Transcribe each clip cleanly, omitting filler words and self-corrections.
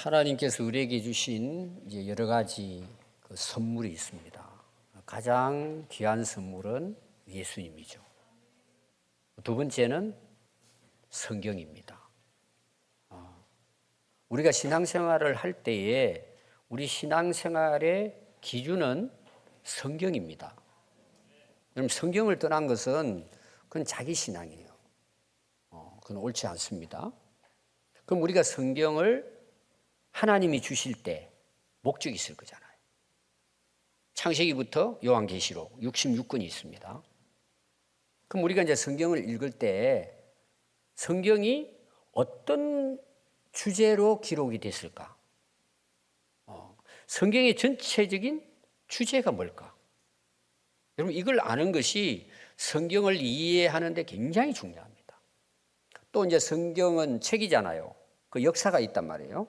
하나님께서 우리에게 주신 이제 여러 가지 그 선물이 있습니다. 가장 귀한 선물은 예수님이죠. 두 번째는 성경입니다. 우리가 신앙생활을 할 때에 우리 신앙생활의 기준은 성경입니다. 여러분, 성경을 떠난 것은 그건 자기 신앙이에요. 그건 옳지 않습니다. 그럼 우리가 성경을 하나님이 주실 때 목적이 있을 거잖아요. 창세기부터 요한계시록 66권이 있습니다. 그럼 우리가 이제 성경을 읽을 때 성경이 어떤 주제로 기록이 됐을까? 성경의 전체적인 주제가 뭘까? 여러분, 이걸 아는 것이 성경을 이해하는 데 굉장히 중요합니다. 또 이제 성경은 책이잖아요. 그 역사가 있단 말이에요.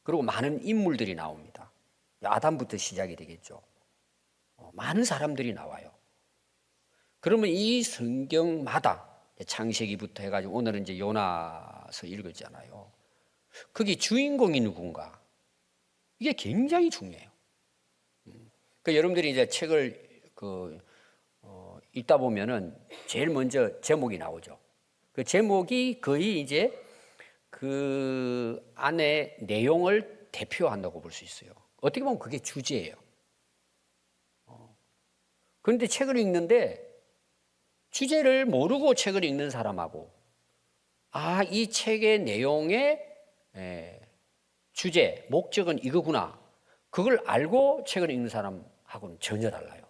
그리고 많은 인물들이 나옵니다. 아담부터 시작이 되겠죠. 많은 사람들이 나와요. 그러면 이 성경마다 창세기부터 해가지고 오늘은 이제 요나서 읽었잖아요. 거기 주인공이 누군가? 이게 굉장히 중요해요. 그러니까 여러분들이 이제 책을 읽다 보면은 제일 먼저 제목이 나오죠. 그 제목이 거의 이제 그 안에 내용을 대표한다고 볼 수 있어요. 어떻게 보면 그게 주제예요. 그런데 책을 읽는데 주제를 모르고 책을 읽는 사람하고 이 책의 내용의 주제, 목적은 이거구나. 그걸 알고 책을 읽는 사람하고는 전혀 달라요.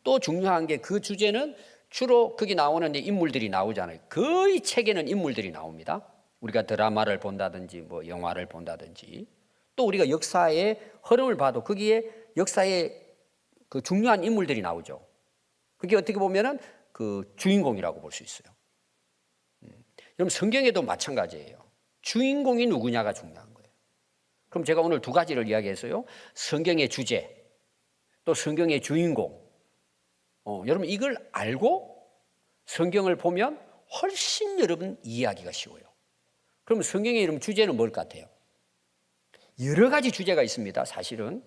또 중요한 게 그 주제는 주로 거기 나오는 인물들이 나오잖아요. 거의 책에는 인물들이 나옵니다. 우리가 드라마를 본다든지 뭐 영화를 본다든지 또 우리가 역사의 흐름을 봐도 거기에 역사의 그 중요한 인물들이 나오죠. 그게 어떻게 보면은 그 주인공이라고 볼 수 있어요. 그럼 성경에도 마찬가지예요. 주인공이 누구냐가 중요한 거예요. 그럼 제가 오늘 두 가지를 이야기했어요. 성경의 주제, 또 성경의 주인공. 여러분 이걸 알고 성경을 보면 훨씬 여러분 이해하기가 쉬워요. 그럼 성경의 이름 주제는 뭘 같아요? 여러 가지 주제가 있습니다. 사실은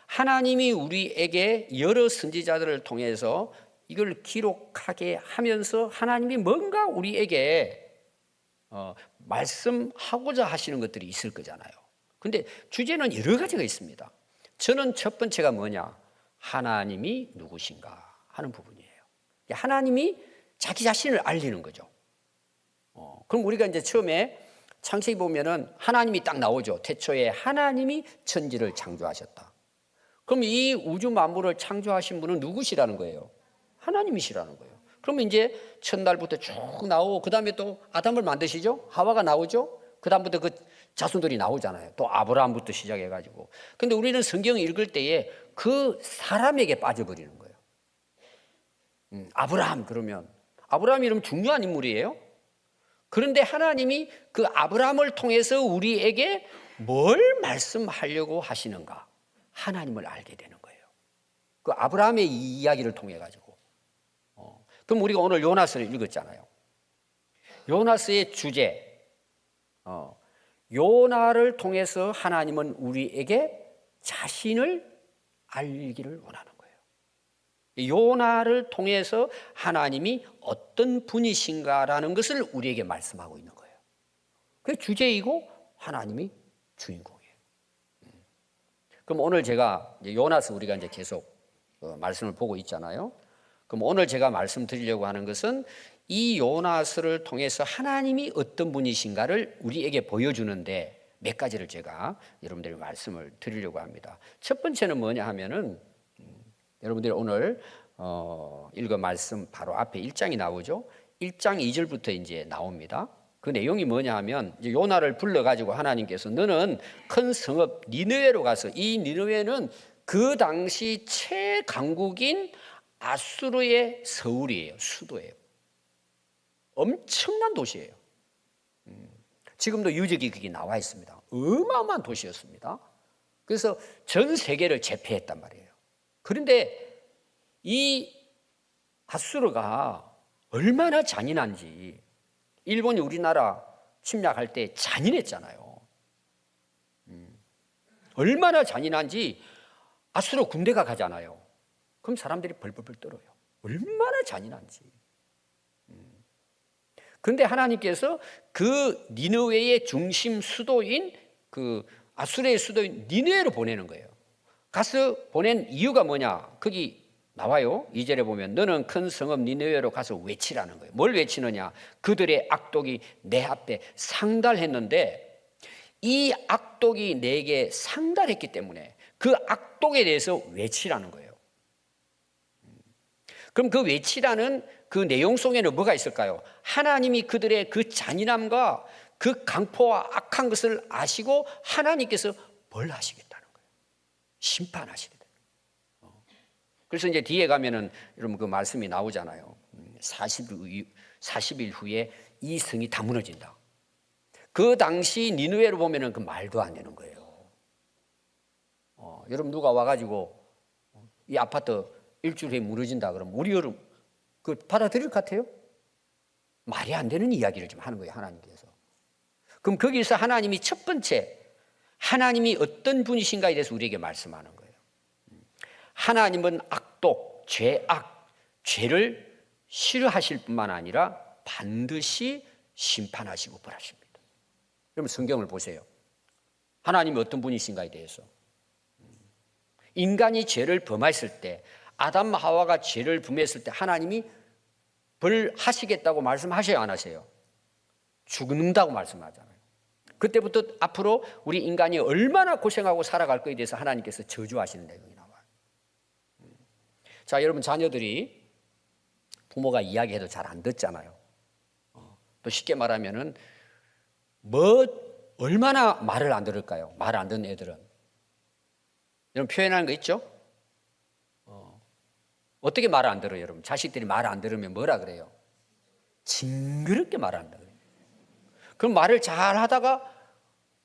하나님이 우리에게 여러 선지자들을 통해서 이걸 기록하게 하면서 하나님이 뭔가 우리에게 말씀하고자 하시는 것들이 있을 거잖아요. 그런데 주제는 여러 가지가 있습니다. 저는 첫 번째가 뭐냐? 하나님이 누구신가 하는 부분이에요. 하나님이 자기 자신을 알리는 거죠. 그럼 우리가 이제 처음에 창세기 보면은 하나님이 딱 나오죠. 태초에 하나님이 천지를 창조하셨다. 그럼 이 우주 만물을 창조하신 분은 누구시라는 거예요? 하나님이시라는 거예요. 그러면 이제 첫날부터 쭉 나오고 그 다음에 또 아담을 만드시죠. 하와가 나오죠. 그 다음부터 그 자손들이 나오잖아요. 또 아브라함부터 시작해가지고. 근데 우리는 성경을 읽을 때에 그 사람에게 빠져버리는 거예요. 아브라함 그러면 아브라함 이름 중요한 인물이에요. 그런데 하나님이 그 아브라함을 통해서 우리에게 뭘 말씀하려고 하시는가? 하나님을 알게 되는 거예요. 그 아브라함의 이야기를 통해 가지고. 그럼 우리가 오늘 요나서를 읽었잖아요. 요나서의 주제, 요나를 통해서 하나님은 우리에게 자신을 알기를 원하는 거예요. 요나를 통해서 하나님이 어떤 분이신가라는 것을 우리에게 말씀하고 있는 거예요. 그게 주제이고 하나님이 주인공이에요. 그럼 오늘 제가 요나서 우리가 이제 계속 말씀을 보고 있잖아요. 그럼 오늘 제가 말씀드리려고 하는 것은 이 요나서를 통해서 하나님이 어떤 분이신가를 우리에게 보여주는데 몇 가지를 제가 여러분들에게 말씀을 드리려고 합니다. 첫 번째는 뭐냐 하면은 여러분들이 오늘 읽은 말씀 바로 앞에 1장이 나오죠. 1장 2절부터 이제 나옵니다. 그 내용이 뭐냐 하면 이제 요나를 불러가지고 하나님께서 너는 큰 성읍 니느웨로 가서 이 니느웨는 그 당시 최강국인 아수르의 서울이에요. 수도예요. 엄청난 도시예요. 지금도 유적이 거기 나와 있습니다. 어마어마한 도시였습니다. 그래서 전 세계를 제패했단 말이에요. 그런데 이 아수르가 얼마나 잔인한지 일본이 우리나라 침략할 때 잔인했잖아요. 얼마나 잔인한지 아수르 군대가 가잖아요. 그럼 사람들이 벌벌벌 떨어요. 얼마나 잔인한지. 그런데 하나님께서 그 니느웨의 중심 수도인 그 아수르의 수도인 니느웨로 보내는 거예요. 가서 보낸 이유가 뭐냐? 거기 나와요. 2절에 보면 너는 큰 성읍 니느웨로 가서 외치라는 거예요. 뭘 외치느냐? 그들의 악독이 내 앞에 상달했는데 이 악독이 내게 상달했기 때문에 그 악독에 대해서 외치라는 거예요. 그럼 그 외치라는 그 내용 속에는 뭐가 있을까요? 하나님이 그들의 그 잔인함과 그 강포와 악한 것을 아시고 하나님께서 벌하시겠다는 거예요. 심판하시겠다. 그래서 이제 뒤에 가면은 여러분 그 말씀이 나오잖아요. 40일 후에 이 성이 다 무너진다. 그 당시 니느웨로 보면은 그 말도 안 되는 거예요. 여러분 누가 와가지고 이 아파트 일주일 후에 무너진다 그러면 우리 여러분 그 받아들일 것 같아요? 말이 안 되는 이야기를 좀 하는 거예요, 하나님께서. 그럼 거기서 하나님이 첫 번째 하나님이 어떤 분이신가에 대해서 우리에게 말씀하는 거예요. 하나님은 악독, 죄악, 죄를 싫어하실 뿐만 아니라 반드시 심판하시고 벌하십니다. 여러분 성경을 보세요. 하나님이 어떤 분이신가에 대해서. 인간이 죄를 범했을 때 아담 하와가 죄를 범했을 때 하나님이 벌하시겠다고 말씀하셔요, 안 하세요? 죽는다고 말씀하잖아요. 그때부터 앞으로 우리 인간이 얼마나 고생하고 살아갈 거에 대해서 하나님께서 저주하시는 내용이 나와요. 자, 여러분 자녀들이 부모가 이야기해도 잘 안 듣잖아요. 또 쉽게 말하면은 얼마나 말을 안 들을까요? 말 안 듣는 애들은. 여러분 표현하는 거 있죠? 어떻게 말을 안 들어요, 여러분? 자식들이 말 안 들으면 뭐라 그래요? 징그럽게 말 안 들어요. 그럼 말을 잘 하다가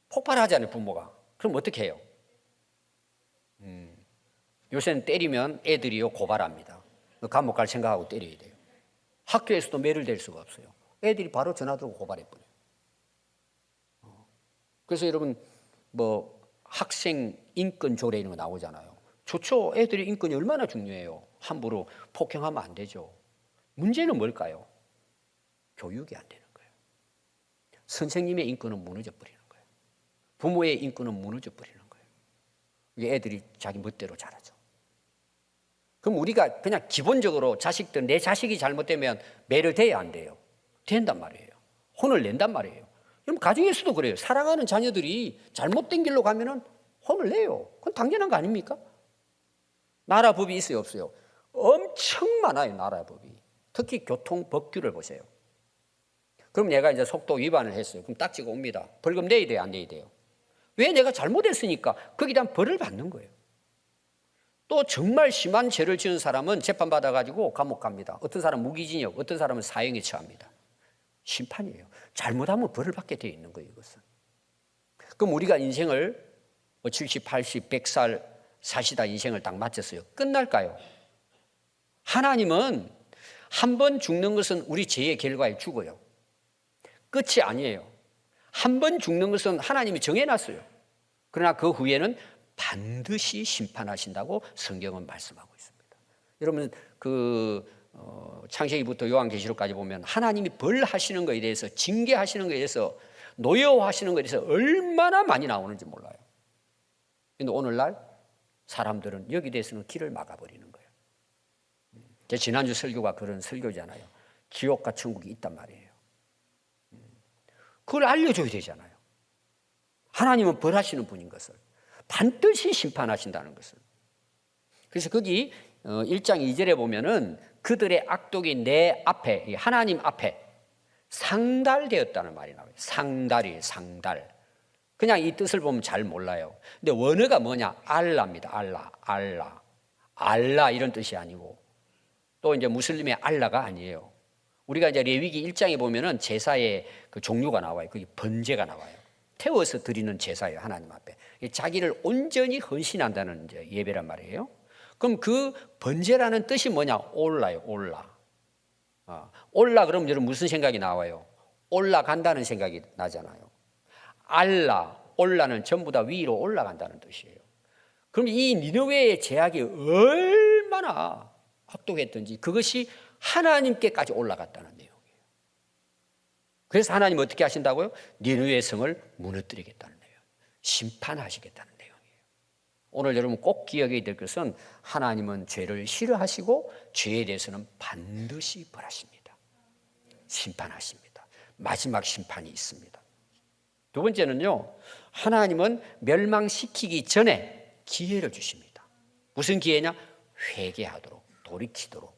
폭발하잖아요, 부모가. 그럼 어떻게 해요? 요새는 때리면 애들이요 고발합니다. 감옥 갈 생각하고 때려야 돼요. 학교에서도 매를 댈 수가 없어요. 애들이 바로 전화 들고 고발해버려요. 그래서 여러분 뭐 학생 인권 조례 이런 거 나오잖아요. 좋죠. 애들의 인권이 얼마나 중요해요. 함부로 폭행하면 안 되죠. 문제는 뭘까요? 교육이 안 되는 거예요. 선생님의 인권은 무너져 버리는 거예요. 부모의 인권은 무너져 버리는 거예요. 이게 애들이 자기 멋대로 자라죠. 그럼 우리가 그냥 기본적으로 자식들, 내 자식이 잘못되면 매를 대야 안 돼요? 된단 말이에요. 혼을 낸단 말이에요. 그럼 가정에서도 그래요. 사랑하는 자녀들이 잘못된 길로 가면은 혼을 내요. 그건 당연한 거 아닙니까? 나라 법이 있어요, 없어요? 엄청 많아요, 나라 법이. 특히 교통 법규를 보세요. 그럼 내가 이제 속도 위반을 했어요. 그럼 딱지가 옵니다. 벌금 내야 돼요, 안 내야 돼요? 왜? 내가 잘못했으니까 거기에 대한 벌을 받는 거예요. 또 정말 심한 죄를 지은 사람은 재판받아가지고 감옥 갑니다. 어떤 사람은 무기징역, 어떤 사람은 사형에 처합니다. 심판이에요. 잘못하면 벌을 받게 되어 있는 거예요, 이것은. 그럼 우리가 인생을 70, 80, 100살 사시다 인생을 딱 마쳤어요. 끝날까요? 하나님은 한 번 죽는 것은 우리 죄의 결과에 죽어요. 끝이 아니에요. 한 번 죽는 것은 하나님이 정해놨어요. 그러나 그 후에는 반드시 심판하신다고 성경은 말씀하고 있습니다. 여러분 창세기부터 요한계시록까지 보면 하나님이 벌하시는 것에 대해서, 징계하시는 것에 대해서, 노여워하시는 것에 대해서 얼마나 많이 나오는지 몰라요. 그런데 오늘날 사람들은 여기 대해서는 길을 막아버리는 거예요. 제 지난주 설교가 그런 설교잖아요. 지옥과 천국이 있단 말이에요. 그걸 알려줘야 되잖아요. 하나님은 벌하시는 분인 것을, 반드시 심판하신다는 것을. 그래서 거기 1장 2절에 보면은 그들의 악독이 내 앞에, 하나님 앞에 상달되었다는 말이 나와요. 상달이에요, 상달. 그냥 이 뜻을 보면 잘 몰라요. 근데 원어가 뭐냐? 알라입니다. 알라 이런 뜻이 아니고, 또 이제 무슬림의 알라가 아니에요. 우리가 이제 레위기 1장에 보면은 제사의 그 종류가 나와요. 그게 번제가 나와요. 태워서 드리는 제사예요, 하나님 앞에. 자기를 온전히 헌신한다는 이제 예배란 말이에요. 그럼 그 번제라는 뜻이 뭐냐? 올라요, 올라. 올라 그러면 여러분 무슨 생각이 나와요? 올라간다는 생각이 나잖아요. 알라, 올라는 전부 다 위로 올라간다는 뜻이에요. 그럼 이 니느웨의 제약이 얼마나 악독했던지 그것이 하나님께까지 올라갔다는 내용이에요. 그래서 하나님 어떻게 하신다고요? 니느웨 성을 무너뜨리겠다는 내용, 심판하시겠다는 내용이에요. 오늘 여러분 꼭 기억해야 될 것은 하나님은 죄를 싫어하시고 죄에 대해서는 반드시 벌하십니다. 심판하십니다. 마지막 심판이 있습니다. 두 번째는요, 하나님은 멸망시키기 전에 기회를 주십니다. 무슨 기회냐? 회개하도록, 돌이키도록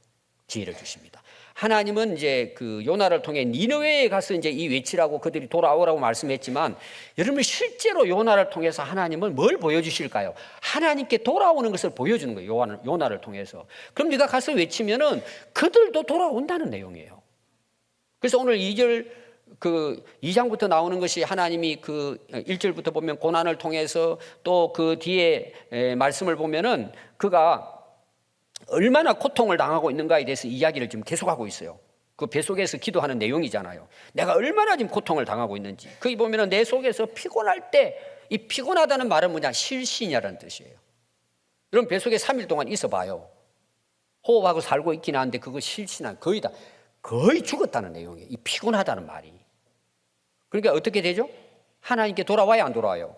기회를 주십니다. 하나님은 이제 그 요나를 통해 니느웨에 가서 이제 이 외치라고 그들이 돌아오라고 말씀했지만, 여러분 실제로 요나를 통해서 하나님은 뭘 보여주실까요? 하나님께 돌아오는 것을 보여주는 거예요. 요나를 통해서. 그럼 네가 가서 외치면은 그들도 돌아온다는 내용이에요. 그래서 오늘 2절 그 2장부터 나오는 것이 하나님이 그 1절부터 보면 고난을 통해서 또 그 뒤에 말씀을 보면은 그가 얼마나 고통을 당하고 있는가에 대해서 이야기를 지금 계속하고 있어요. 그 배 속에서 기도하는 내용이잖아요. 내가 얼마나 지금 고통을 당하고 있는지. 거기 보면은 내 속에서 피곤할 때, 이 피곤하다는 말은 뭐냐? 실신이라는 뜻이에요. 여러분 배 속에 3일 동안 있어 봐요. 호흡하고 살고 있긴 한데 그거 실신한 거의 죽었다는 내용이에요. 이 피곤하다는 말이. 그러니까 어떻게 되죠? 하나님께 돌아와야 안 돌아와요?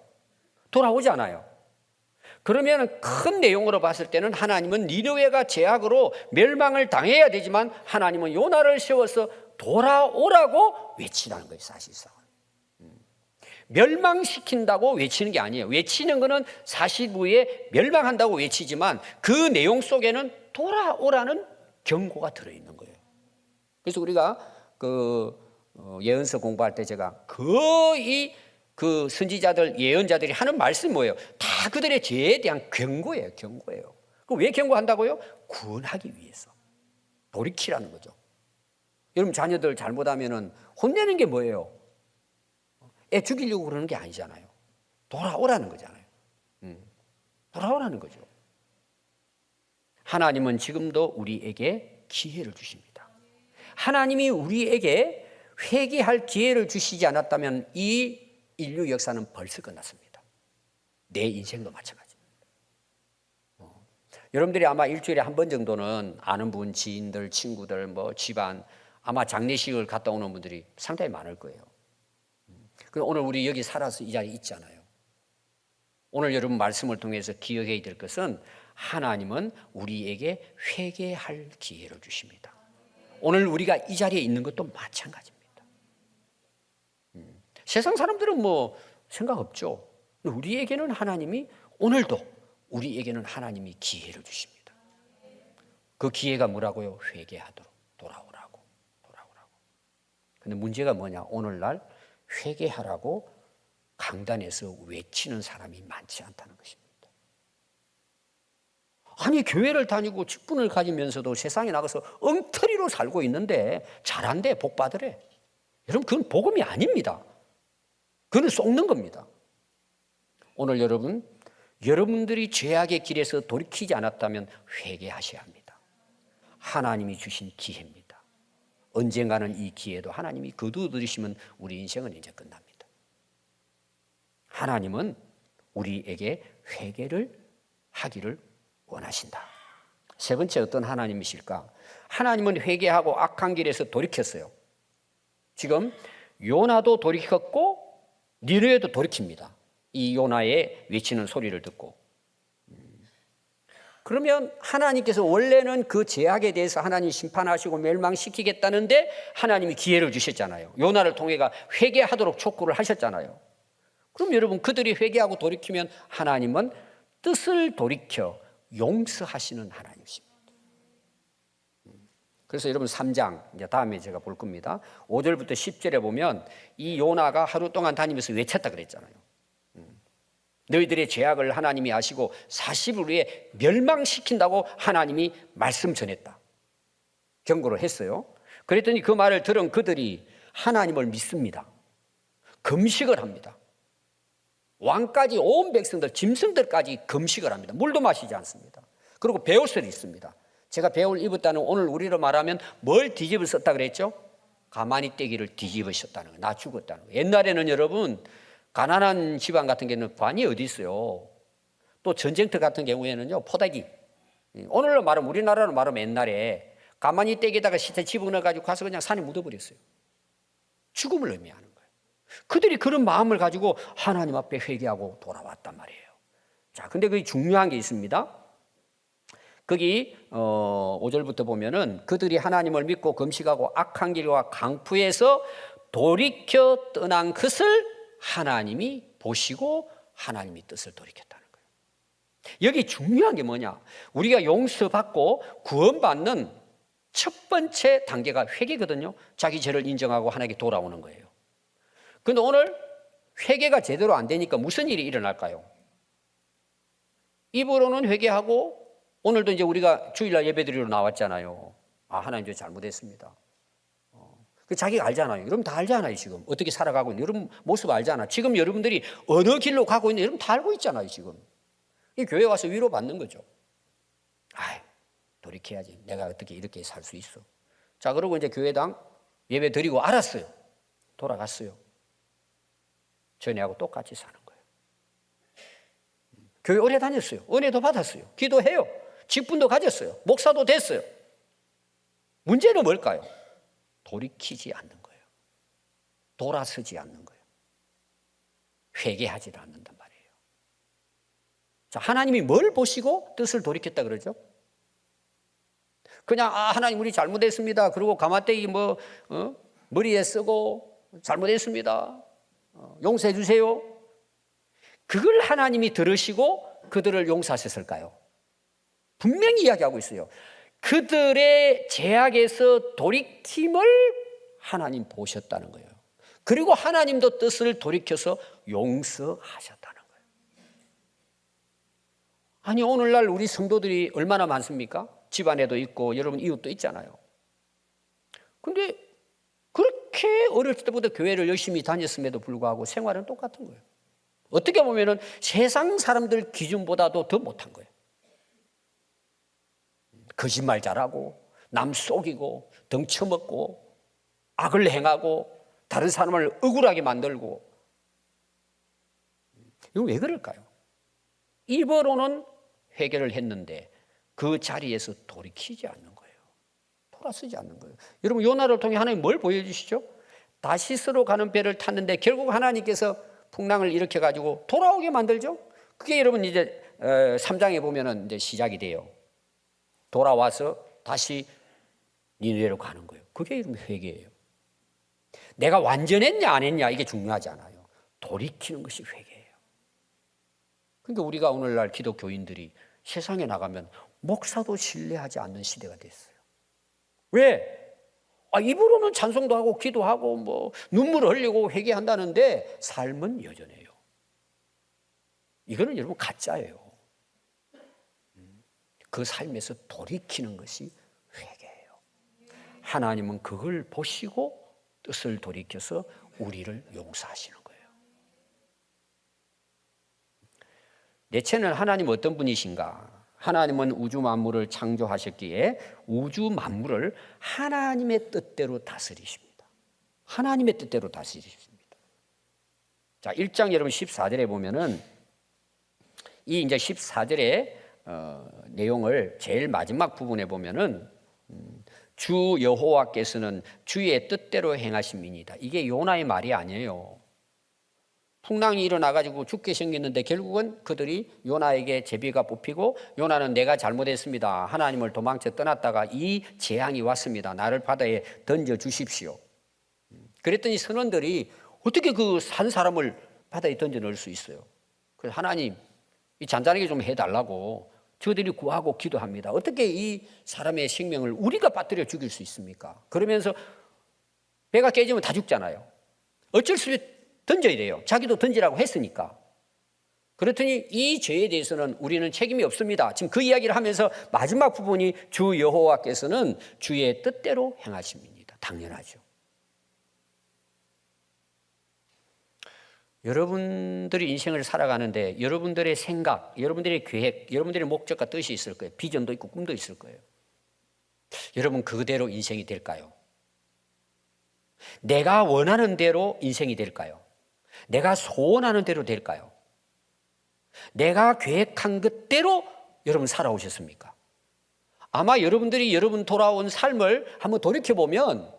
돌아오지 않아요. 그러면 큰 내용으로 봤을 때는 하나님은 니느웨가 제약으로 멸망을 당해야 되지만 하나님은 요나를 세워서 돌아오라고 외치라는 거예요. 사실상 멸망시킨다고 외치는 게 아니에요. 외치는 거는 40 후에 멸망한다고 외치지만 그 내용 속에는 돌아오라는 경고가 들어있는 거예요. 그래서 우리가 그 예언서 공부할 때 제가 거의 그 선지자들, 예언자들이 하는 말씀이 뭐예요? 다 그들의 죄에 대한 경고예요. 경고예요. 왜 경고한다고요? 구원하기 위해서. 돌이키라는 거죠. 여러분 자녀들 잘못하면은 혼내는 게 뭐예요? 애 죽이려고 그러는 게 아니잖아요. 돌아오라는 거잖아요. 돌아오라는 거죠. 하나님은 지금도 우리에게 기회를 주십니다. 하나님이 우리에게 회개할 기회를 주시지 않았다면 이 인류 역사는 벌써 끝났습니다. 내 인생도 마찬가지입니다. 여러분들이 아마 일주일에 한 번 정도는 아는 분, 지인들, 친구들, 뭐 집안 아마 장례식을 갔다 오는 분들이 상당히 많을 거예요. 그래서 오늘 우리 여기 살아서 이 자리에 있잖아요. 오늘 여러분 말씀을 통해서 기억해야 될 것은 하나님은 우리에게 회개할 기회를 주십니다. 오늘 우리가 이 자리에 있는 것도 마찬가지입니다. 세상 사람들은 뭐 생각 없죠. 우리에게는 하나님이 오늘도 우리에게는 하나님이 기회를 주십니다. 그 기회가 뭐라고요? 회개하도록 돌아오라고. 근데 문제가 뭐냐? 오늘날 회개하라고 강단에서 외치는 사람이 많지 않다는 것입니다. 아니 교회를 다니고 직분을 가지면서도 세상에 나가서 엉터리로 살고 있는데 잘한대, 복 받으래. 여러분 그건 복음이 아닙니다. 그건 속는 겁니다. 오늘 여러분들이 죄악의 길에서 돌이키지 않았다면 회개하셔야 합니다. 하나님이 주신 기회입니다. 언젠가는 이 기회도 하나님이 거두어들이시면 우리 인생은 이제 끝납니다. 하나님은 우리에게 회개를 하기를 원하신다. 세 번째 어떤 하나님이실까? 하나님은 회개하고 악한 길에서 돌이켰어요. 지금 요나도 돌이켰고 니느웨도 돌이킵니다. 이 요나의 외치는 소리를 듣고. 그러면 하나님께서 원래는 그 죄악에 대해서 하나님 심판하시고 멸망시키겠다는데 하나님이 기회를 주셨잖아요. 요나를 통해가 회개하도록 촉구를 하셨잖아요. 그럼 여러분 그들이 회개하고 돌이키면 하나님은 뜻을 돌이켜 용서하시는 하나님이십니다. 그래서 여러분 3장 이제 다음에 제가 볼 겁니다. 5절부터 10절에 보면 이 요나가 하루 동안 다니면서 외쳤다 그랬잖아요. 너희들의 죄악을 하나님이 아시고 40일 후에 멸망시킨다고 하나님이 말씀 전했다. 경고를 했어요. 그랬더니 그 말을 들은 그들이 하나님을 믿습니다. 금식을 합니다. 왕까지 온 백성들, 짐승들까지 금식을 합니다. 물도 마시지 않습니다. 그리고 배옷을 입습니다. 제가 배옷을 입었다는 오늘 우리로 말하면 뭘 뒤집어 썼다 그랬죠? 가만히 떼기를 뒤집으셨다는 거예요. 나 죽었다는 거예요. 옛날에는 여러분 가난한 집안 같은 경우는 관이 어디 있어요. 또 전쟁터 같은 경우에는요 포대기. 오늘로 말하면 우리나라로 말하면 옛날에 가만히 떼기에다가 시체 집어넣어가지고 가서 그냥 산에 묻어버렸어요. 죽음을 의미하는 거예요. 그들이 그런 마음을 가지고 하나님 앞에 회개하고 돌아왔단 말이에요. 자, 근데 그 중요한 게 있습니다. 거기 5절부터 보면은 그들이 하나님을 믿고 금식하고 악한 길과 강푸에서 돌이켜 떠난 것을 하나님이 보시고 하나님이 뜻을 돌이켰다는 거예요. 여기 중요한 게 뭐냐? 우리가 용서받고 구원받는 첫 번째 단계가 회개거든요. 자기 죄를 인정하고 하나님께 돌아오는 거예요. 그런데 오늘 회개가 제대로 안 되니까 무슨 일이 일어날까요? 입으로는 회개하고 오늘도 이제 우리가 주일날 예배드리러 나왔잖아요. 아, 하나님 저 잘못했습니다. 자기가 알잖아요. 여러분 다 알잖아요. 지금 어떻게 살아가고 있는 여러분 모습 알잖아. 지금 여러분들이 어느 길로 가고 있는 여러분 다 알고 있잖아요. 지금 이 교회 와서 위로받는 거죠. 아, 돌이켜야지. 내가 어떻게 이렇게 살 수 있어. 자, 그러고 이제 교회당 예배 드리고 알았어요. 돌아갔어요. 전에하고 똑같이 사는 거예요. 교회 오래 다녔어요. 은혜도 받았어요. 기도해요. 직분도 가졌어요. 목사도 됐어요. 문제는 뭘까요? 돌이키지 않는 거예요. 돌아서지 않는 거예요. 회개하지 않는단 말이에요. 자, 하나님이 뭘 보시고 뜻을 돌이켰다 그러죠? 그냥 하나님 우리 잘못했습니다. 그리고 가마떼기 머리에 쓰고 잘못했습니다. 용서해 주세요. 그걸 하나님이 들으시고 그들을 용서하셨을까요? 분명히 이야기하고 있어요. 그들의 죄악에서 돌이킴을 하나님 보셨다는 거예요. 그리고 하나님도 뜻을 돌이켜서 용서하셨다는 거예요. 아니 오늘날 우리 성도들이 얼마나 많습니까? 집안에도 있고 여러분 이웃도 있잖아요. 근데 그렇게 어릴 때부터 교회를 열심히 다녔음에도 불구하고 생활은 똑같은 거예요. 어떻게 보면은 세상 사람들 기준보다도 더 못한 거예요. 거짓말 잘하고 남 속이고 덩쳐먹고 악을 행하고 다른 사람을 억울하게 만들고 이거 왜 그럴까요? 입으로는 회개를 했는데 그 자리에서 돌이키지 않는 거예요. 돌아서지 않는 거예요. 여러분 요나를 통해 하나님 뭘 보여주시죠? 다시스로 가는 배를 탔는데 결국 하나님께서 풍랑을 일으켜가지고 돌아오게 만들죠. 그게 여러분 이제 3장에 보면은 이제 시작이 돼요. 돌아와서 다시 니느웨로 가는 거예요. 그게 이런 회개예요. 내가 완전했냐 안 했냐 이게 중요하지 않아요. 돌이키는 것이 회개예요. 그러니까 우리가 오늘날 기독교인들이 세상에 나가면 목사도 신뢰하지 않는 시대가 됐어요. 왜? 입으로는 찬송도 하고 기도하고 눈물을 흘리고 회개한다는데 삶은 여전해요. 이거는 여러분 가짜예요. 그 삶에서 돌이키는 것이 회개예요. 하나님은 그걸 보시고 뜻을 돌이켜서 우리를 용서하시는 거예요. 내 채널 하나님 어떤 분이신가? 하나님은 우주 만물을 창조하셨기에 우주 만물을 하나님의 뜻대로 다스리십니다. 하나님의 뜻대로 다스리십니다. 자, 1장 여러분 14절에 보면은 이 이제 14절에 내용을 제일 마지막 부분에 보면은 주 여호와께서는 주의 뜻대로 행하심이니이다. 이게 요나의 말이 아니에요. 풍랑이 일어나가지고 죽게 생겼는데 결국은 그들이 요나에게 제비가 뽑히고 요나는 내가 잘못했습니다. 하나님을 도망쳐 떠났다가 이 재앙이 왔습니다. 나를 바다에 던져 주십시오. 그랬더니 선원들이 어떻게 그 산 사람을 바다에 던져 넣을 수 있어요? 그래서 하나님 이 잔잔하게 좀 해달라고 저들이 구하고 기도합니다. 어떻게 이 사람의 생명을 우리가 빠뜨려 죽일 수 있습니까? 그러면서 배가 깨지면 다 죽잖아요. 어쩔 수 없이 던져야 돼요. 자기도 던지라고 했으니까. 그렇더니 이 죄에 대해서는 우리는 책임이 없습니다. 지금 그 이야기를 하면서 마지막 부분이 주 여호와께서는 주의 뜻대로 행하십니다. 당연하죠. 여러분들이 인생을 살아가는데 여러분들의 생각, 여러분들의 계획, 여러분들의 목적과 뜻이 있을 거예요. 비전도 있고 꿈도 있을 거예요. 여러분 그대로 인생이 될까요? 내가 원하는 대로 인생이 될까요? 내가 소원하는 대로 될까요? 내가 계획한 것대로 여러분 살아오셨습니까? 아마 여러분들이 여러분 돌아온 삶을 한번 돌이켜보면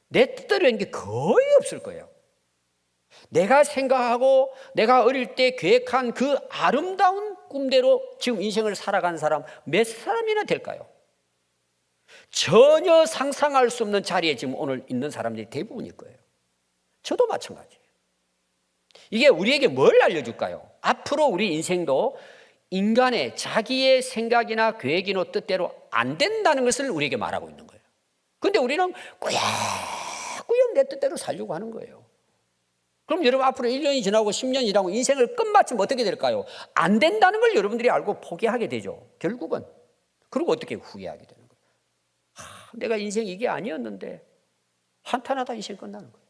내 뜻대로 된 게 거의 없을 거예요. 내가 생각하고 내가 어릴 때 계획한 그 아름다운 꿈대로 지금 인생을 살아가는 사람 몇 사람이나 될까요? 전혀 상상할 수 없는 자리에 지금 오늘 있는 사람들이 대부분일 거예요. 저도 마찬가지예요. 이게 우리에게 뭘 알려줄까요? 앞으로 우리 인생도 인간의 자기의 생각이나 계획이나 뜻대로 안 된다는 것을 우리에게 말하고 있는 거예요. 그런데 우리는 꾸역꾸역 내 뜻대로 살려고 하는 거예요. 그럼 여러분 앞으로 1년이 지나고 10년이 지나고 인생을 끝마치면 어떻게 될까요? 안 된다는 걸 여러분들이 알고 포기하게 되죠. 결국은. 그리고 어떻게 후회하게 되는 거예요. 내가 인생 이게 아니었는데 한탄하다 인생 끝나는 거예요.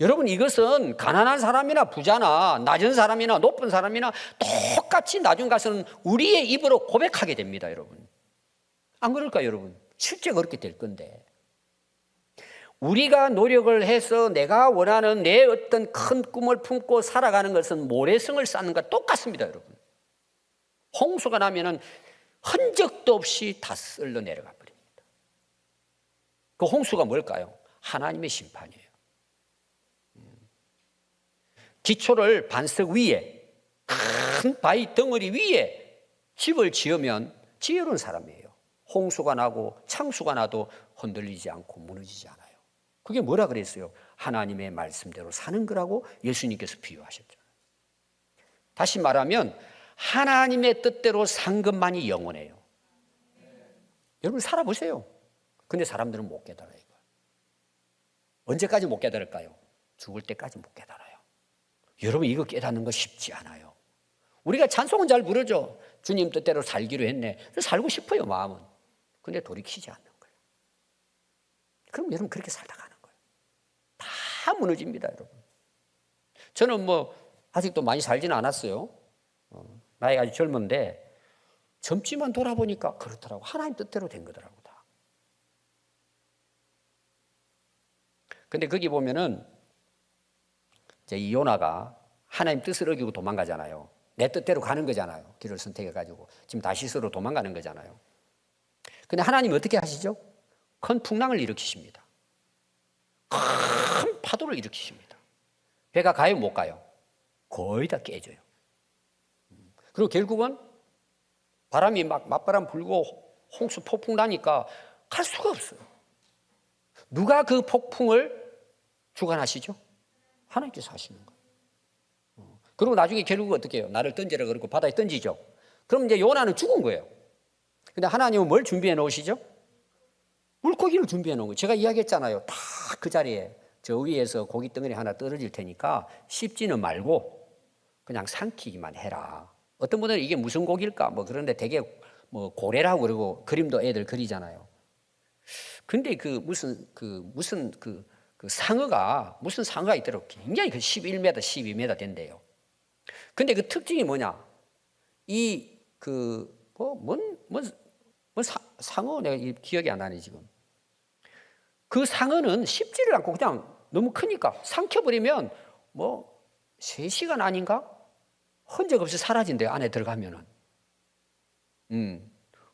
여러분 이것은 가난한 사람이나 부자나 낮은 사람이나 높은 사람이나 똑같이 나중 가서는 우리의 입으로 고백하게 됩니다. 여러분. 안 그럴까요 여러분? 실제 그렇게 될 건데. 우리가 노력을 해서 내가 원하는 내 어떤 큰 꿈을 품고 살아가는 것은 모래성을 쌓는 것과 똑같습니다. 여러분. 홍수가 나면은 흔적도 없이 다 쓸려 내려가 버립니다. 그 홍수가 뭘까요? 하나님의 심판이에요. 기초를 반석 위에 큰 바위 덩어리 위에 집을 지으면 지혜로운 사람이에요. 홍수가 나고 창수가 나도 흔들리지 않고 무너지지 않아요. 그게 뭐라 그랬어요? 하나님의 말씀대로 사는 거라고 예수님께서 비유하셨죠. 다시 말하면 하나님의 뜻대로 산 것만이 영원해요. 여러분 살아보세요. 근데 사람들은 못 깨달아요. 언제까지 못 깨달을까요? 죽을 때까지 못 깨달아요. 여러분 이거 깨닫는 거 쉽지 않아요. 우리가 찬송은 잘 부르죠. 주님 뜻대로 살기로 했네. 살고 싶어요 마음은. 근데 돌이키지 않는 거예요. 그럼 여러분 그렇게 살다 가는 거예요. 다 무너집니다 여러분. 저는 아직도 많이 살지는 않았어요. 나이가 아직 젊은데 젊지만 돌아보니까 그렇더라고. 하나님 뜻대로 된 거더라고 다. 근데 거기 보면은 이 요나가 하나님 뜻을 어기고 도망가잖아요. 내 뜻대로 가는 거잖아요. 길을 선택해가지고 지금 다시스로 도망가는 거잖아요. 근데 하나님 어떻게 하시죠? 큰 풍랑을 일으키십니다. 큰 파도를 일으키십니다. 배가 가요 못 가요? 거의 다 깨져요. 그리고 결국은 바람이 막 맞바람 불고 홍수 폭풍 나니까 갈 수가 없어요. 누가 그 폭풍을 주관하시죠? 하나님께서 하시는 거예요. 그리고 나중에 결국 어떻게 해요? 나를 던지라 그러고 바다에 던지죠. 그럼 이제 요나는 죽은 거예요. 근데 하나님은 뭘 준비해 놓으시죠? 물고기를 준비해 놓은 거예요. 제가 이야기했잖아요. 다 그 자리에 저 위에서 고기 덩어리 하나 떨어질 테니까 씹지는 말고 그냥 삼키기만 해라. 어떤 분들은 이게 무슨 고기일까? 그런데 되게 고래라고 그러고 그림도 애들 그리잖아요. 근데 무슨 상어가 있더라고. 굉장히 11m, 12m 된대요. 근데 그 특징이 뭐냐? 상어 내가 기억이 안 나네 지금. 그 상어는 씹지를 않고 그냥 너무 크니까 삼켜버리면 3시간 아닌가? 흔적 없이 사라진대요. 안에 들어가면은.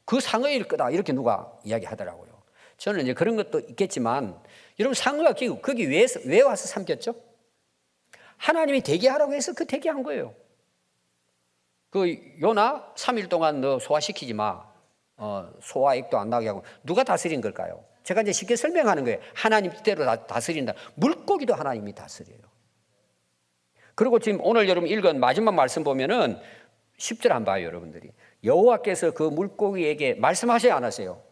그 상어일 거다 이렇게 누가 이야기하더라고요. 저는 이제 그런 것도 있겠지만 여러분 상어가 거기 왜 와서 삼켰죠? 하나님이 대기하라고 해서 그 대기한 거예요. 그 요나 3일 동안 너 소화시키지 마. 소화액도 안 나게 하고 누가 다스린 걸까요? 제가 이제 쉽게 설명하는 거예요. 하나님 뜻대로 다스린다. 물고기도 하나님이 다스려요. 그리고 지금 오늘 여러분 읽은 마지막 말씀 보면은 10절 안 봐요 여러분들이. 여호와께서 그 물고기에게 말씀하셔야 안 하세요?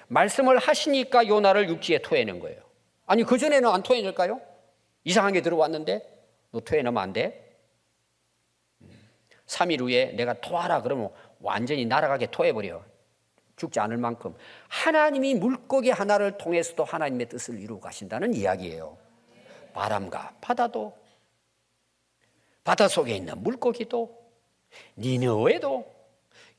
말씀을 하시니까 요나를 육지에 토해낸 거예요. 아니 그전에는 안 토해낼까요? 이상한 게 들어왔는데 너 토해내면 안 돼? 3일 후에 내가 토하라 그러면 완전히 날아가게 토해버려. 죽지 않을 만큼 하나님이 물고기 하나를 통해서도 하나님의 뜻을 이루어 가신다는 이야기예요. 바람과 바다도 바다 속에 있는 물고기도 니느웨도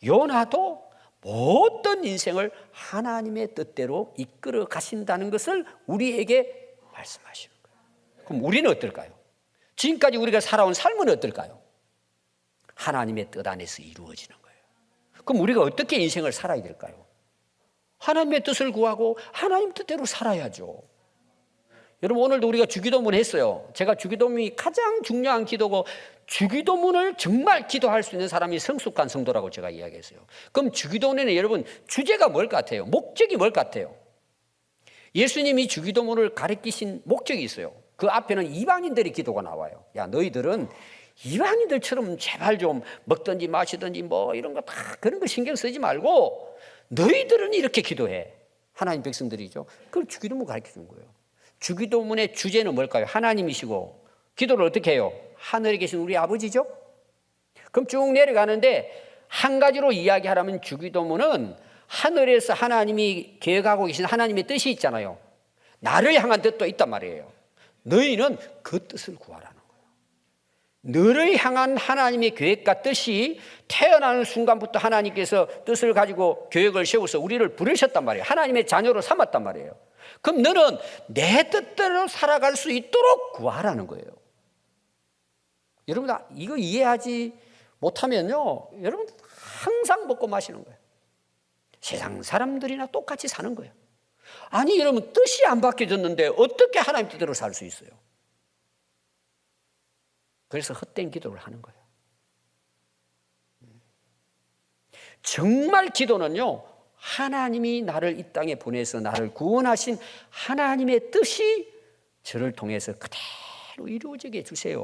요나도 모든 인생을 하나님의 뜻대로 이끌어 가신다는 것을 우리에게 말씀하시는 거예요. 그럼 우리는 어떨까요? 지금까지 우리가 살아온 삶은 어떨까요? 하나님의 뜻 안에서 이루어지는 거예요. 그럼 우리가 어떻게 인생을 살아야 될까요? 하나님의 뜻을 구하고 하나님 뜻대로 살아야죠. 여러분, 오늘도 우리가 주기도문 했어요. 제가 주기도문이 가장 중요한 기도고, 주기도문을 정말 기도할 수 있는 사람이 성숙한 성도라고 제가 이야기했어요. 그럼 주기도문에는 여러분 주제가 뭘 같아요? 목적이 뭘 같아요? 예수님이 주기도문을 가르치신 목적이 있어요. 그 앞에는 이방인들의 기도가 나와요. 야, 너희들은 이방인들처럼 제발 좀 먹든지 마시든지 뭐 이런 거 다 그런 거 신경 쓰지 말고 너희들은 이렇게 기도해. 하나님 백성들이죠. 그걸 주기도문 가르쳐 준 거예요. 주기도문의 주제는 뭘까요? 하나님이시고, 기도를 어떻게 해요? 하늘에 계신 우리 아버지죠. 그럼 쭉 내려가는데 한 가지로 이야기하라면 주기도문은 하늘에서 하나님이 계획하고 계신 하나님의 뜻이 있잖아요. 나를 향한 뜻도 있단 말이에요. 너희는 그 뜻을 구하라는 거예요. 너를 향한 하나님의 계획과 뜻이 태어나는 순간부터 하나님께서 뜻을 가지고 계획을 세워서 우리를 부르셨단 말이에요. 하나님의 자녀로 삼았단 말이에요. 그럼 너는 내 뜻대로 살아갈 수 있도록 구하라는 거예요. 여러분, 이거 이해하지 못하면요, 여러분 항상 먹고 마시는 거예요. 세상 사람들이나 똑같이 사는 거예요. 아니, 여러분, 뜻이 안 바뀌어졌는데 어떻게 하나님 뜻대로 살 수 있어요? 그래서 헛된 기도를 하는 거예요. 정말 기도는요, 하나님이 나를 이 땅에 보내서 나를 구원하신 하나님의 뜻이 저를 통해서 그대로 이루어지게 해주세요.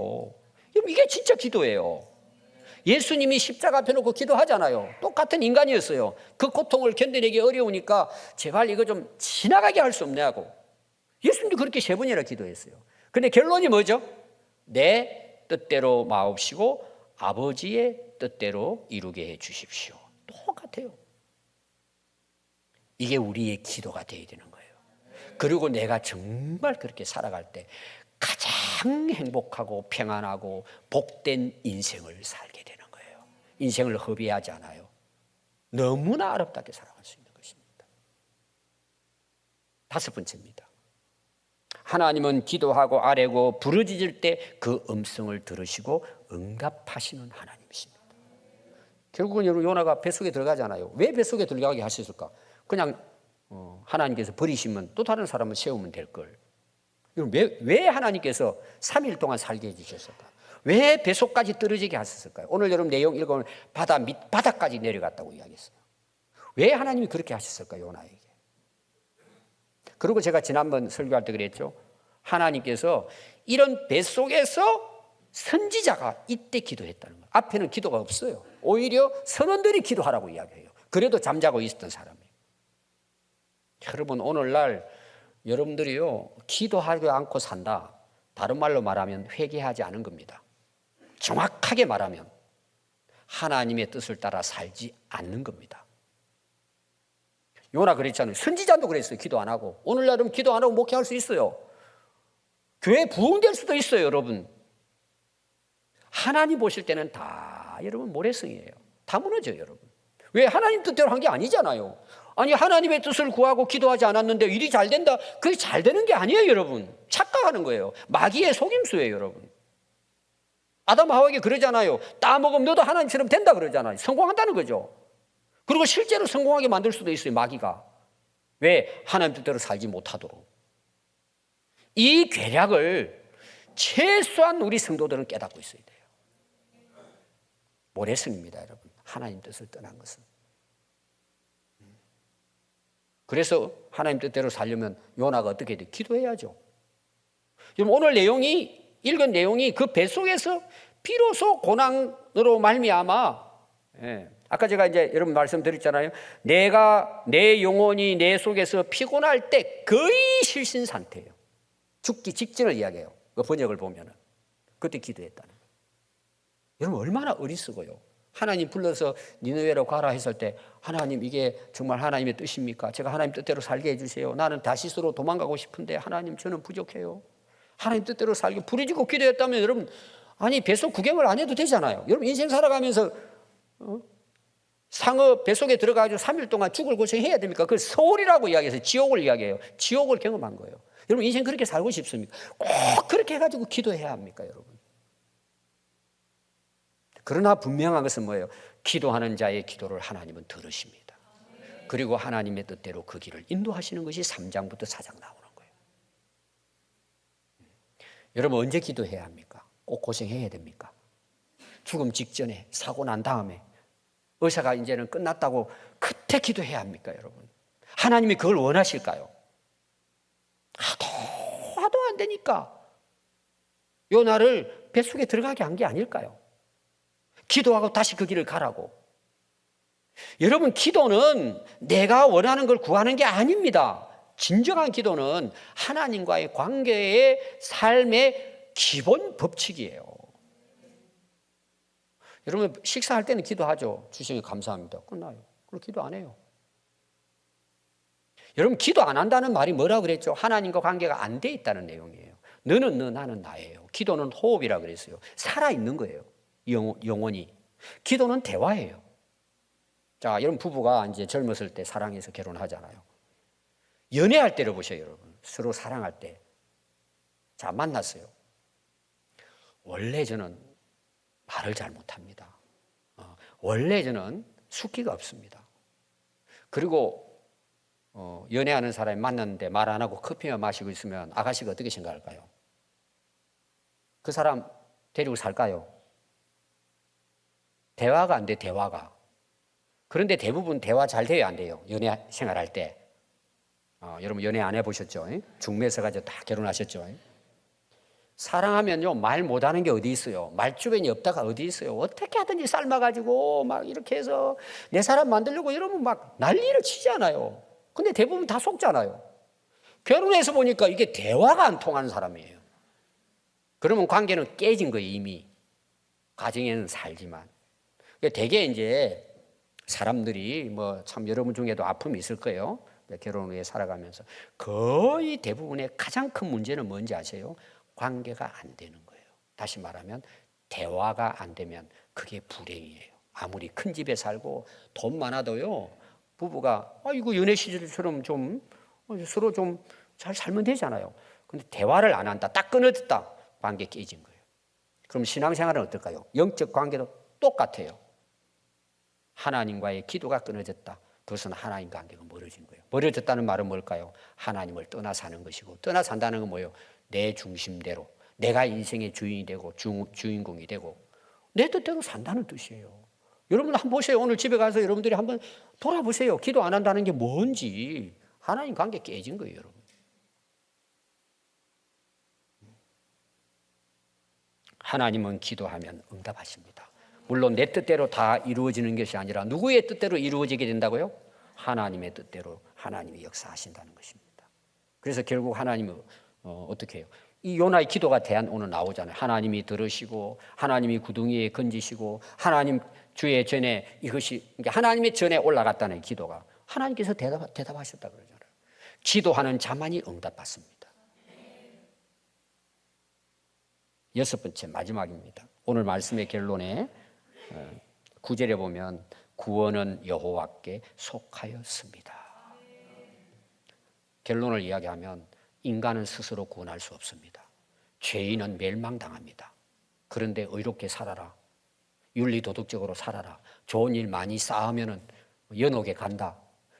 여러분, 이게 진짜 기도예요. 예수님이 십자가 앞에 놓고 기도하잖아요. 똑같은 인간이었어요. 그 고통을 견뎌내기 어려우니까 제발 이거 좀 지나가게 할 수 없냐 하고 예수님도 그렇게 3번이나 기도했어요. 근데 결론이 뭐죠? 내 뜻대로 마옵시고 아버지의 뜻대로 이루게 해 주십시오. 똑같아요. 이게 우리의 기도가 되어야 되는 거예요. 그리고 내가 정말 그렇게 살아갈 때 가장 행복하고 평안하고 복된 인생을 살게 되는 거예요. 인생을 허비하지 않아요. 너무나 아름답게 살아갈 수 있는 것입니다. 5번째입니다. 하나님은 기도하고 아뢰고 부르짖을 때 그 음성을 들으시고 응답하시는 하나님이십니다. 결국은 여러분, 요나가 뱃속에 들어가잖아요. 왜 뱃속에 들어가게 하셨을까? 그냥 하나님께서 버리시면 또 다른 사람을 세우면 될 걸. 왜 하나님께서 3일 동안 살게 해주셨을까? 왜 뱃속까지 떨어지게 하셨을까요? 오늘 여러분 내용 읽으면 바다 밑바닥까지 내려갔다고 이야기했어요. 왜 하나님이 그렇게 하셨을까요? 요나에게. 그리고 제가 지난번 설교할 때 그랬죠. 하나님께서 이런 뱃속에서 선지자가 이때 기도했다는 거예요. 앞에는 기도가 없어요. 오히려 선원들이 기도하라고 이야기해요. 그래도 잠자고 있었던 사람이에요. 여러분, 오늘날 여러분들이요, 기도하지 않고 산다. 다른 말로 말하면 회개하지 않은 겁니다. 정확하게 말하면 하나님의 뜻을 따라 살지 않는 겁니다. 요나 그랬잖아요. 선지자도 그랬어요. 기도 안 하고. 오늘날은 기도 안 하고 목회할 수 있어요. 교회 부흥될 수도 있어요, 여러분. 하나님 보실 때는 다 여러분 모래성이에요. 다 무너져요, 여러분. 왜? 하나님 뜻대로 한 게 아니잖아요. 아니, 하나님의 뜻을 구하고 기도하지 않았는데 일이 잘 된다. 그게 잘 되는 게 아니에요, 여러분. 착각하는 거예요. 마귀의 속임수예요, 여러분. 아담 하와에게 그러잖아요. 따먹으면 너도 하나님처럼 된다 그러잖아요. 성공한다는 거죠. 그리고 실제로 성공하게 만들 수도 있어요, 마귀가. 왜? 하나님 뜻대로 살지 못하도록. 이 괴략을 최소한 우리 성도들은 깨닫고 있어야 돼요. 모래성입니다, 여러분. 하나님 뜻을 떠난 것은. 그래서 하나님 뜻대로 살려면 요나가 어떻게 해야 돼요? 기도해야죠. 여러분, 오늘 읽은 내용이 그 뱃속에서 비로소 고난으로 말미암아, 아까 제가 이제 여러분 말씀드렸잖아요. 내 영혼이 내 속에서 피곤할 때 거의 실신 상태예요. 죽기 직전을 이야기해요. 그 번역을 보면은. 그때 기도했다는 거예요. 여러분, 얼마나 어리석어요. 하나님 불러서 니느웨로 가라 했을 때 하나님, 이게 정말 하나님의 뜻입니까? 제가 하나님 뜻대로 살게 해주세요. 나는 다시스로 도망가고 싶은데 하나님, 저는 부족해요. 하나님 뜻대로 살게 부르짖고 기도했다면 여러분, 아니 뱃속 구경을 안 해도 되잖아요. 여러분, 인생 살아가면서 상어 뱃속에 들어가가지고 3일 동안 죽을 고생해야 됩니까? 그걸 서울이라고 이야기해서 지옥을 이야기해요. 지옥을 경험한 거예요. 여러분 인생 그렇게 살고 싶습니까? 꼭 그렇게 해가지고 기도해야 합니까, 여러분? 그러나 분명한 것은 뭐예요? 기도하는 자의 기도를 하나님은 들으십니다. 그리고 하나님의 뜻대로 그 길을 인도하시는 것이 3장부터 4장 나오는 거예요. 여러분 언제 기도해야 합니까? 꼭 고생해야 됩니까? 죽음 직전에, 사고 난 다음에, 의사가 이제는 끝났다고 그때 기도해야 합니까, 여러분? 하나님이 그걸 원하실까요? 하도 안 되니까 요나를 뱃속에 들어가게 한 게 아닐까요? 기도하고 다시 그 길을 가라고. 여러분 기도는 내가 원하는 걸 구하는 게 아닙니다. 진정한 기도는 하나님과의 관계의 삶의 기본 법칙이에요. 여러분 식사할 때는 기도하죠. 주시니 감사합니다. 끝나요. 그럼 기도 안 해요. 여러분 기도 안 한다는 말이 뭐라고 그랬죠? 하나님과 관계가 안 돼 있다는 내용이에요. 너는 너, 나는 나예요. 기도는 호흡이라 그랬어요. 살아있는 거예요. 영원히. 기도는 대화예요. 자, 여러분 부부가 이제 젊었을 때 사랑해서 결혼하잖아요. 연애할 때를 보세요, 여러분. 서로 사랑할 때. 자, 만났어요. 원래 저는 말을 잘 못합니다. 원래 저는 숫기가 없습니다. 그리고 연애하는 사람이 만났는데 말 안 하고 커피만 마시고 있으면 아가씨가 어떻게 생각할까요? 그 사람 데리고 살까요? 대화가 안 돼, 대화가. 그런데 대부분 대화 잘 돼야 안 돼요. 연애 생활할 때. 여러분 연애 안 해보셨죠? 중매서 가지고 다 결혼하셨죠? 사랑하면요 말 못하는 게 어디 있어요? 말주변이 없다가 어디 있어요? 어떻게 하든지 삶아가지고 막 이렇게 해서 내 사람 만들려고 이러면 막 난리를 치잖아요. 근데 대부분 다 속잖아요. 결혼해서 보니까 이게 대화가 안 통하는 사람이에요. 그러면 관계는 깨진 거예요 이미. 가정에는 살지만. 되게 이제 사람들이 뭐 참 여러분 중에도 아픔이 있을 거예요. 결혼 후에 살아가면서 거의 대부분의 가장 큰 문제는 뭔지 아세요? 관계가 안 되는 거예요. 다시 말하면 대화가 안 되면 그게 불행이에요. 아무리 큰 집에 살고 돈 많아도요 부부가 이거 연애 시절처럼 좀 서로 좀 잘 살면 되잖아요. 근데 대화를 안 한다, 딱 끊어졌다, 관계 깨진 거예요. 그럼 신앙생활은 어떨까요? 영적 관계도 똑같아요. 하나님과의 기도가 끊어졌다. 그것은 하나님 관계가 멀어진 거예요. 멀어졌다는 말은 뭘까요? 하나님을 떠나 사는 것이고, 떠나 산다는 건 뭐예요? 내 중심대로, 내가 인생의 주인이 되고 주인공이 되고 내 뜻대로 산다는 뜻이에요. 여러분 한번 보세요. 오늘 집에 가서 여러분들이 한번 돌아보세요. 기도 안 한다는 게 뭔지. 하나님 관계 깨진 거예요, 여러분. 하나님은 기도하면 응답하십니다. 물론 내 뜻대로 다 이루어지는 것이 아니라 누구의 뜻대로 이루어지게 된다고요? 하나님의 뜻대로 하나님이 역사하신다는 것입니다. 그래서 결국 하나님은 어떻게 해요? 이 요나의 기도가 대안 오늘 나오잖아요. 하나님이 들으시고 하나님이 구덩이에 건지시고 하나님 주의 전에 이것이 그러니까 하나님의 전에 올라갔다는 기도가 하나님께서 대답하셨다 그러잖아요. 기도하는 자만이 응답받습니다. 6번째 마지막입니다. 오늘 말씀의 결론에 9절에 보면 구원은 여호와께 속하였습니다. 결론을 이야기하면 인간은 스스로 구원할 수 없습니다. 죄인은 멸망당합니다. 그런데 의롭게 살아라. 윤리도덕적으로 살아라. 좋은 일 많이 쌓으면 연옥에 간다.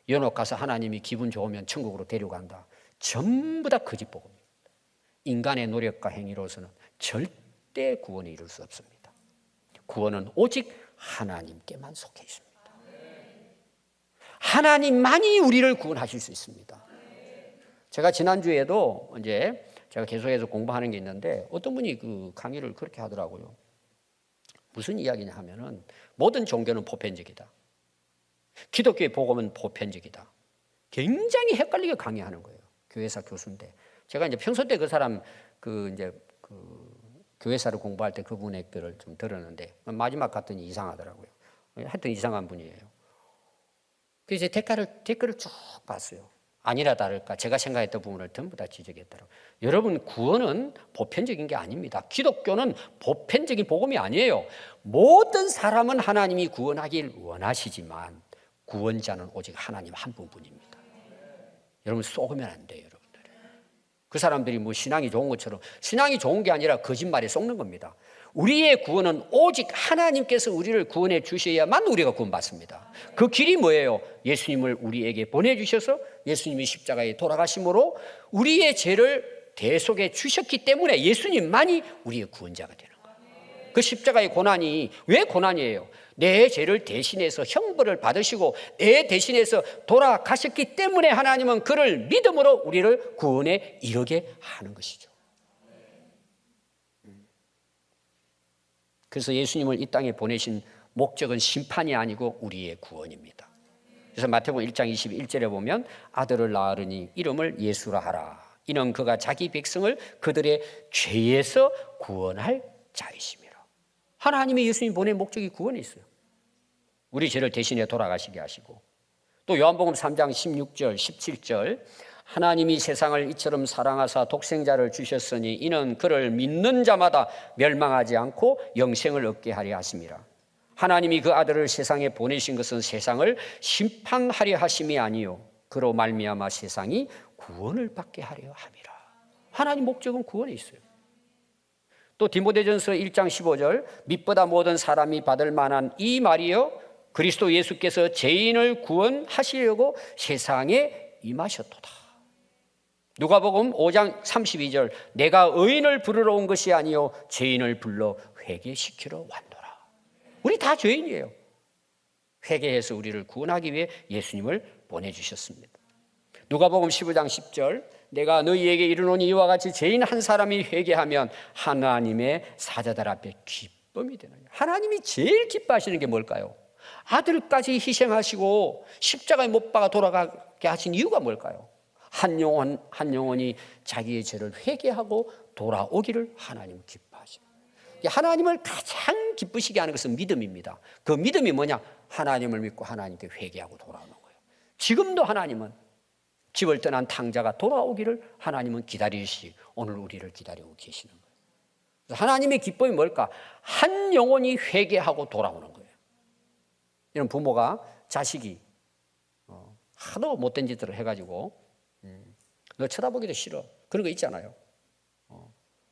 연옥 가서 하나님이 기분 좋으면 천국으로 데려간다. 전부 다 거짓복음입니다. 인간의 노력과 행위로서는 절대 구원을 이룰 수 없습니다. 구원은 오직 하나님께만 속해 있습니다. 하나님만이 우리를 구원하실 수 있습니다. 제가 지난주에도 이제 제가 계속해서 공부하는 게 있는데 어떤 분이 그 강의를 그렇게 하더라고요. 무슨 이야기냐 하면은 모든 종교는 보편적이다. 기독교의 복음은 보편적이다. 굉장히 헷갈리게 강의하는 거예요. 교회사 교수인데 제가 이제 평소 때 그 사람 교회사를 공부할 때 그분의 글을 좀 들었는데 마지막 갔더니 이상하더라고요. 하여튼 이상한 분이에요. 그래서 댓글을 쭉 봤어요. 아니라 다를까 제가 생각했던 부분을 전부 다 지적했더라고요. 여러분 구원은 보편적인 게 아닙니다. 기독교는 보편적인 복음이 아니에요. 모든 사람은 하나님이 구원하길 원하시지만 구원자는 오직 하나님 한 분뿐입니다. 여러분 속으면 안 돼요. 여러분들. 그 사람들이 뭐 신앙이 좋은 것처럼 신앙이 좋은 게 아니라 거짓말에 속는 겁니다. 우리의 구원은 오직 하나님께서 우리를 구원해 주셔야만 우리가 구원받습니다. 그 길이 뭐예요? 예수님을 우리에게 보내주셔서 예수님이 십자가에 돌아가심으로 우리의 죄를 대속해 주셨기 때문에 예수님만이 우리의 구원자가 되는 거예요. 그 십자가의 고난이 왜 고난이에요? 내 죄를 대신해서 형벌을 받으시고 내 대신해서 돌아가셨기 때문에 하나님은 그를 믿음으로 우리를 구원에 이르게 하는 것이죠. 그래서 예수님을 이 땅에 보내신 목적은 심판이 아니고 우리의 구원입니다. 그래서 마태복음 1장 21절에 보면 아들을 낳으니 이름을 예수라 하라. 이는 그가 자기 백성을 그들의 죄에서 구원할 자이심이라. 하나님이 예수님 보낸 목적이 구원에 있어요. 우리 죄를 대신해 돌아가시게 하시고, 또 요한복음 3장 16절 17절 하나님이 세상을 이처럼 사랑하사 독생자를 주셨으니 이는 그를 믿는 자마다 멸망하지 않고 영생을 얻게 하려 하심이라. 하나님이 그 아들을 세상에 보내신 것은 세상을 심판하려 하심이 아니요 그로 말미암아 세상이 구원을 받게 하려 함이라. 하나님 목적은 구원에 있어요. 또 디모데전서 1장 15절 믿보다 모든 사람이 받을 만한 이 말이요 그리스도 예수께서 죄인을 구원하시려고 세상에 임하셨도다. 누가복음 5장 32절 내가 의인을 부르러 온 것이 아니요 죄인을 불러 회개시키러 왔노라. 우리 다 죄인이에요. 회개해서 우리를 구원하기 위해 예수님을 보내주셨습니다. 누가복음 15장 10절 내가 너희에게 이르노니 이와 같이 죄인 한 사람이 회개하면 하나님의 사자들 앞에 기쁨이 되느니라. 하나님이 제일 기뻐하시는 게 뭘까요? 아들까지 희생하시고 십자가에 못 박아 돌아가게 하신 이유가 뭘까요? 한 영혼이 자기의 죄를 회개하고 돌아오기를 하나님 기뻐하십니다. 하나님을 가장 기쁘시게 하는 것은 믿음입니다. 그 믿음이 뭐냐? 하나님을 믿고 하나님께 회개하고 돌아오는 거예요. 지금도 하나님은 집을 떠난 탕자가 돌아오기를 하나님은 기다리시 오늘 우리를 기다리고 계시는 거예요. 하나님의 기쁨이 뭘까? 한 영혼이 회개하고 돌아오는 거예요. 이런 부모가 자식이 하도 못된 짓들을 해가지고 너 쳐다보기도 싫어. 그런 거 있잖아요.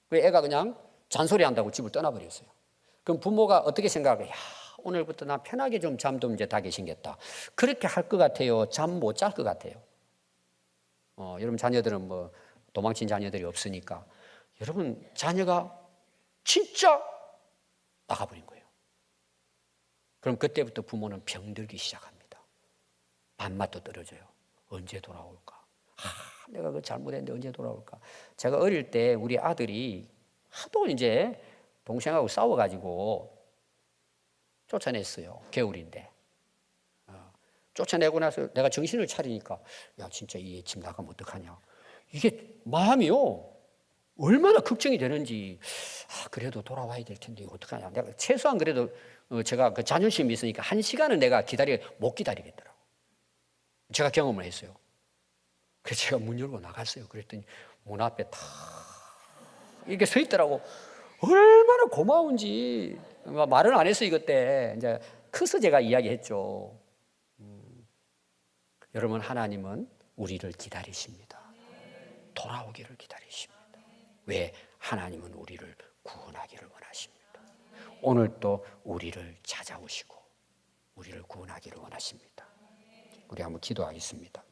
그 애가 그냥 잔소리한다고 집을 떠나버렸어요. 그럼 부모가 어떻게 생각해요? 야, 오늘부터 나 편하게 좀 잠 좀 이제 자게 생겼다. 그렇게 할 것 같아요? 잠 못 잘 것 같아요? 여러분 자녀들은 뭐 도망친 자녀들이 없으니까 여러분 자녀가 진짜 나가버린 거예요. 그럼 그때부터 부모는 병들기 시작합니다. 밥맛도 떨어져요. 언제 돌아올까? 내가 그 잘못했는데 언제 돌아올까? 제가 어릴 때 우리 아들이 하도 이제 동생하고 싸워가지고 쫓아냈어요. 겨울인데. 쫓아내고 나서 내가 정신을 차리니까 야 진짜 이 집 나가면 어떡하냐. 이게 마음이요. 얼마나 걱정이 되는지. 그래도 돌아와야 될 텐데 어떡하냐. 내가 최소한 그래도 제가 그 자존심이 있으니까 1시간은 내가 못 기다리겠더라고. 제가 경험을 했어요. 그래서 제가 문 열고 나갔어요. 그랬더니 문 앞에 다 이렇게 서 있더라고. 얼마나 고마운지. 말은 안 했어요. 그때 이제 커서 제가 이야기했죠. 여러분 하나님은 우리를 기다리십니다. 돌아오기를 기다리십니다. 왜? 하나님은 우리를 구원하기를 원하십니다. 오늘 또 우리를 찾아오시고 우리를 구원하기를 원하십니다. 우리 한번 기도하겠습니다.